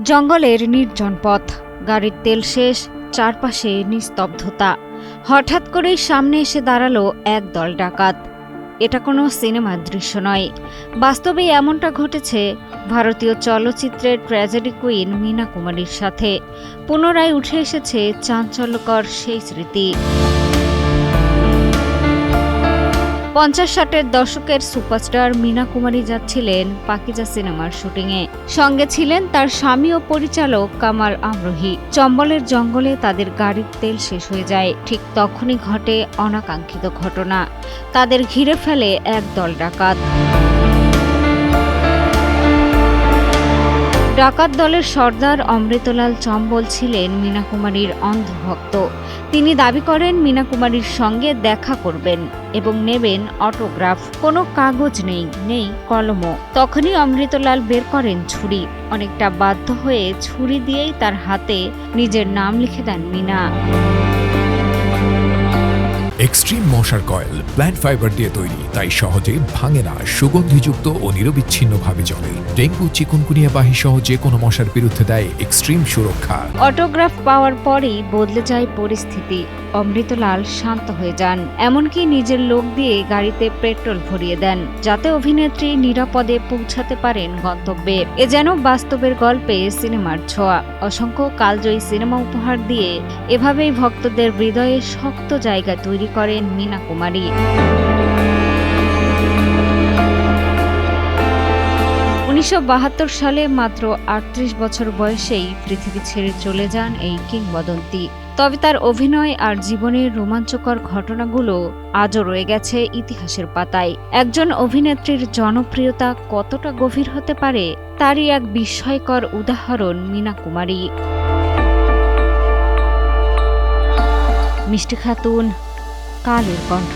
জঙ্গলের নির্জন পথ, গাড়ির তেল শেষ, চারপাশে নিস্তব্ধতা। হঠাৎ করেই সামনে এসে দাঁড়ালো একদল ডাকাত। এটা কোনো সিনেমার দৃশ্য নয়, বাস্তবেই এমনটা ঘটেছে ভারতীয় চলচ্চিত্রের ট্র্যাজেডি কুইন মীনা কুমারীর সাথে। পুনরায় উঠে এসেছে চাঞ্চল্যকর সেই স্মৃতি। 50-60-এর দশকের সুপারস্টার মীনা কুমারী যাচ্ছিলেন পাকিজা সিনেমার শুটিংয়ে। সঙ্গে ছিলেন তার স্বামী ও পরিচালক কামাল আমরোহী। চম্বলের জঙ্গলে তাদের গাড়ির তেল শেষ হয়ে যায়। ঠিক তখনই ঘটে অনাকাঙ্ক্ষিত ঘটনা। তাদের ঘিরে ফেলে একদল ডাকাত। ডাকাত দলের সর্দার অমৃতলাল চম্বল ছিলেন মীনা কুমারীর অন্ধভক্ত। তিনি দাবি করেন মীনা কুমারীর সঙ্গে দেখা করবেন এবং নেবেন অটোগ্রাফ। কোনো কাগজ নেই কলমও। তখনই অমৃতলাল বের করেন ছুরি। অনেকটা বাধ্য হয়ে ছুরি দিয়েই তার হাতে নিজের নাম লিখে দেন মীনা। এক্সট্রিম মশার কয়েল প্ল্যান্ট ফাইবার দিয়ে তৈরি, তাই সহজে ভাঙে না, সুগন্ধিযুক্ত ও নিরবিচ্ছিন্নভাবে জ্বলে। ডেঙ্গু, চিকুনগুনিয়া বাহি সহ যে কোনো মশার বিরুদ্ধে দেয় এক্সট্রিম সুরক্ষা। অটোগ্রাফ পাওয়ার পরেই বদলে যায় পরিস্থিতি। অমৃতলাল শান্ত হয়ে যান, এমনকি নিজের লোক দিয়ে গাড়িতে পেট্রোল ভরিয়ে দেন, যাতে অভিনেত্রী নিরাপদে পৌঁছাতে পারেন গন্তব্যে। এ যেন বাস্তবের গল্পে সিনেমার ছোঁয়া। অসংখ্য কালজয়ী সিনেমা উপহার দিয়ে এভাবেই ভক্তদের হৃদয়ে শক্ত জায়গা তৈরি করেন মীনা কুমারী। 1972 সালে মাত্র 38 বছর বয়সেই পৃথিবী ছেড়ে চলে যান এই কিংবদন্তি। তবে তার অভিনয় আর জীবনের রোমাঞ্চকর ঘটনাগুলো আজও রয়ে গেছে ইতিহাসের পাতায়। একজন অভিনেত্রীর জনপ্রিয়তা কতটা গভীর হতে পারে তারই এক বিস্ময়কর উদাহরণ মীনা কুমারী। মিষ্টি খাতুন, কালের কণ্ঠ।